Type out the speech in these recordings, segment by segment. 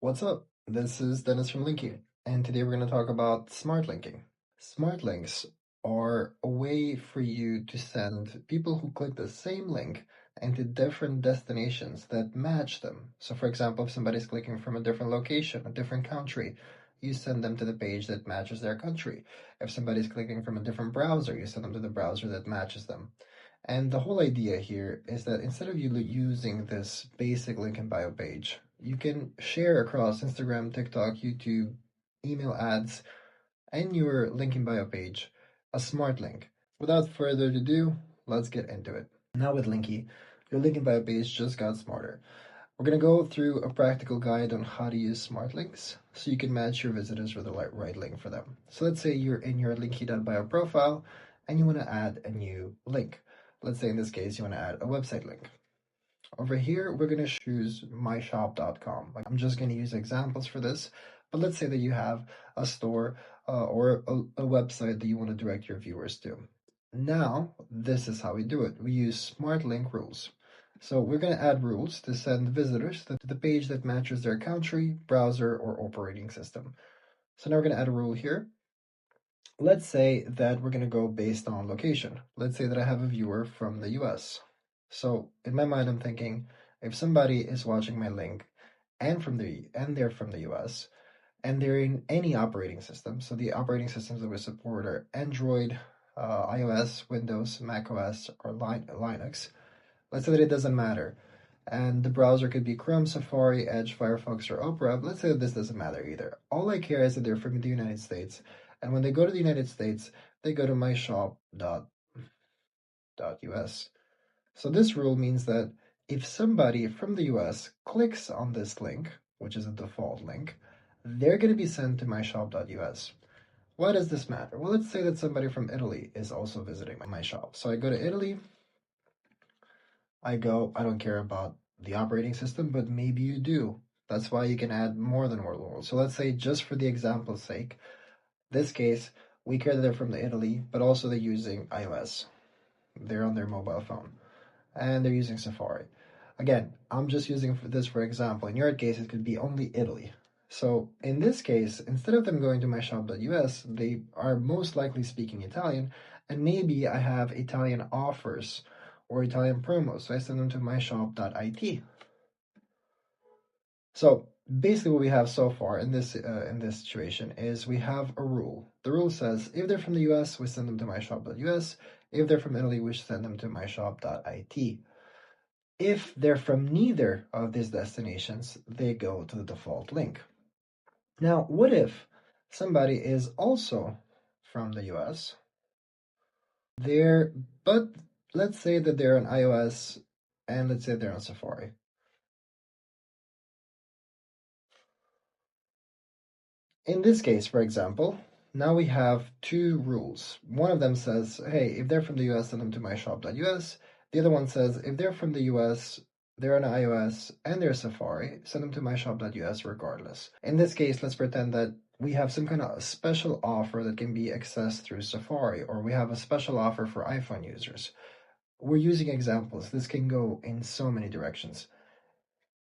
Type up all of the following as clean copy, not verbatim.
What's up? This is Dennis from Linkie, and today we're going to talk about smart linking. Smart links are a way for you to send people who click the same link into different destinations that match them. So, for example, if somebody's clicking from a different location, a different country, you send them to the page that matches their country. If somebody's clicking from a different browser, you send them to the browser that matches them. And the whole idea here is that instead of you using this basic link in bio page, you can share across Instagram, TikTok, YouTube, email ads, and your link in bio page a smart link. Without further ado, let's get into it. Now with Linkie, your link in bio page just got smarter. We're going to go through a practical guide on how to use smart links so you can match your visitors with the right link for them. So let's say you're in your Linkie.bio profile and you want to add a new link. Let's say in this case, you want to add a website link. Over here, we're going to choose myshop.com. I'm just going to use examples for this, but let's say that you have a store or a website that you want to direct your viewers to. Now, this is how we do it. We use smart link rules. So we're going to add rules to send visitors to the page that matches their country, browser, or operating system. So now we're going to add a rule here. Let's say that we're going to go based on location. Let's say that I have a viewer from the US. So in my mind, I'm thinking if somebody is watching my link and they're from the US and they're in any operating system, so the operating systems that we support are Android, iOS, Windows, macOS, or Linux. Let's say that it doesn't matter. And the browser could be Chrome, Safari, Edge, Firefox, or Opera. Let's say that this doesn't matter either. All I care is that they're from the United States. And when they go to the United States, they go to myshop.us. So this rule means that if somebody from the US clicks on this link, which is a default link, they're going to be sent to myshop.us. Why does this matter? Well, let's say that somebody from Italy is also visiting my shop. So I go to Italy, I don't care about the operating system, but maybe you do. That's why you can add more than one rule. So let's say, just for the example's sake, this case, we care that they're from Italy, but also they're using iOS. They're on their mobile phone, and they're using Safari. Again, I'm just using this for example. In your case, it could be only Italy. So in this case, instead of them going to myshop.us, they are most likely speaking Italian, and maybe I have Italian offers or Italian promos, so I send them to myshop.it. So basically what we have so far in this situation is we have a rule. The rule says if they're from the US, we send them to myshop.us. If they're from Italy, we send them to myshop.it. If they're from neither of these destinations, they go to the default link. Now, what if somebody is also from the US? But let's say that they're on iOS and let's say they're on Safari. In this case, for example, now we have two rules. One of them says, hey, if they're from the US, send them to myshop.us. The other one says, if they're from the US, they're on iOS and they're Safari, send them to myshop.us regardless. In this case, let's pretend that we have some kind of special offer that can be accessed through Safari, or we have a special offer for iPhone users. We're using examples. This can go in so many directions.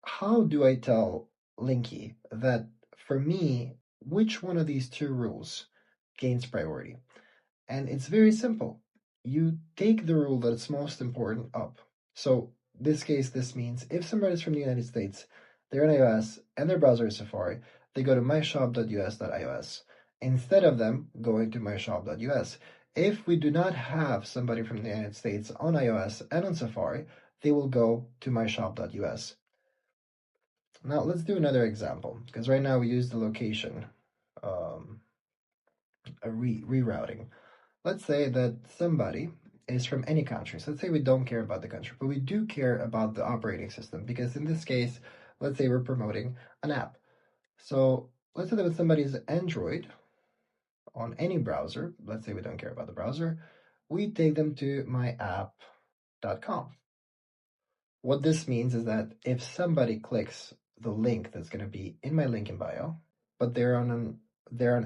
How do I tell Linkie that for me, which one of these two rules gains priority? And it's very simple. You take the rule that's most important up. So this case, this means if somebody's from the United States, they're on iOS and their browser is Safari, they go to myshop.us.ios instead of them going to myshop.us. If we do not have somebody from the United States on iOS and on Safari, they will go to myshop.us. Now let's do another example, because right now we use the location rerouting. Let's say that somebody is from any country. So let's say we don't care about the country, but we do care about the operating system, because in this case, let's say we're promoting an app. So let's say that somebody's Android on any browser, let's say we don't care about the browser, we take them to myapp.com. What this means is that if somebody clicks the link that's going to be in my link in bio, but they're on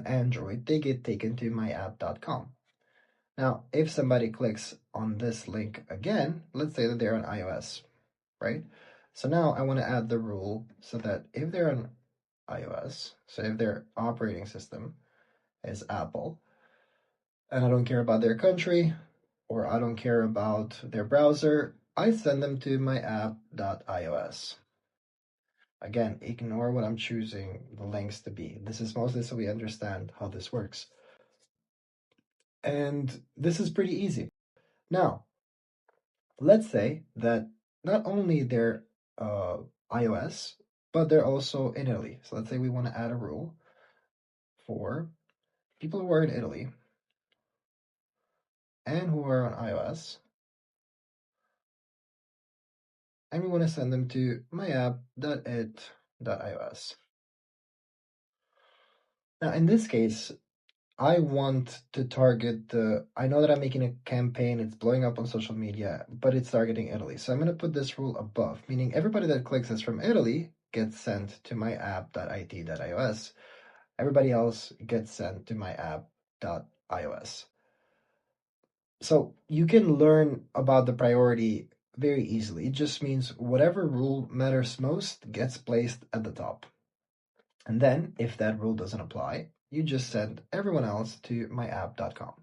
Android, they get taken to myapp.com. Now, if somebody clicks on this link again, let's say that they're on iOS, right? So now I want to add the rule so that if they're on iOS, so if their operating system is Apple, and I don't care about their country, or I don't care about their browser, I send them to my app.ios. Again, ignore what I'm choosing the links to be. This is mostly so we understand how this works. And this is pretty easy. Now, let's say that not only they're iOS, but they're also in Italy. So let's say we want to add a rule for people who are in Italy and who are on iOS, and we want to send them to myapp.it.ios. Now, in this case, I want to target I know that I'm making a campaign, it's blowing up on social media, but it's targeting Italy. So I'm going to put this rule above, meaning everybody that clicks this from Italy gets sent to my app.it.ios. Everybody else gets sent to my app.ios. So you can learn about the priority very easily. It just means whatever rule matters most gets placed at the top. And then, if that rule doesn't apply, you just send everyone else to myapp.com.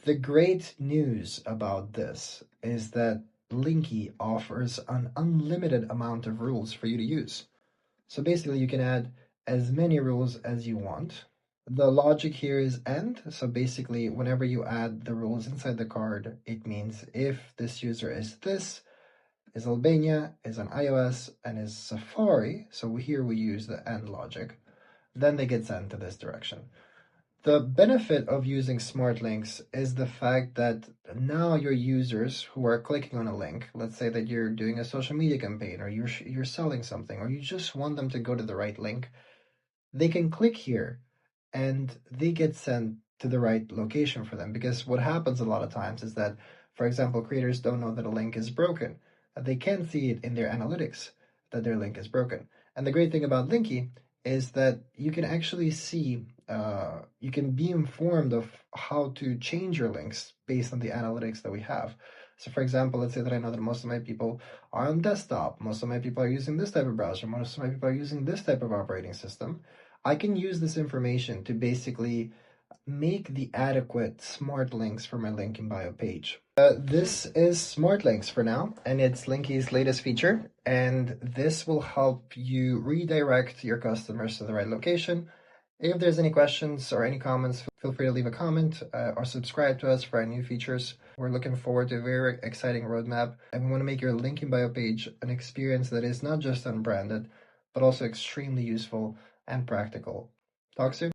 The great news about this is that Linkie offers an unlimited amount of rules for you to use. So basically, you can add as many rules as you want. The logic here is AND. So basically, whenever you add the rules inside the card, it means if this user is this, is Albania, is on iOS, and is Safari, so here we use the AND logic, then they get sent to this direction. The benefit of using smart links is the fact that now your users who are clicking on a link, let's say that you're doing a social media campaign or you're selling something or you just want them to go to the right link, they can click here and they get sent to the right location for them. Because what happens a lot of times is that, for example, creators don't know that a link is broken. They can't see it in their analytics that their link is broken. And the great thing about Linkie is that you can actually see, you can be informed of how to change your links based on the analytics that we have. So for example, let's say that I know that most of my people are on desktop, most of my people are using this type of browser, most of my people are using this type of operating system. I can use this information to basically make the adequate smart links for my Linkie.bio page. This is Smart Links for now, and it's Linkie's latest feature, and this will help you redirect your customers to the right location. If there's any questions or any comments, feel free to leave a comment or subscribe to us for our new features. We're looking forward to a very exciting roadmap, and we want to make your Linkie.bio page an experience that is not just unbranded, but also extremely useful and practical. Talk soon.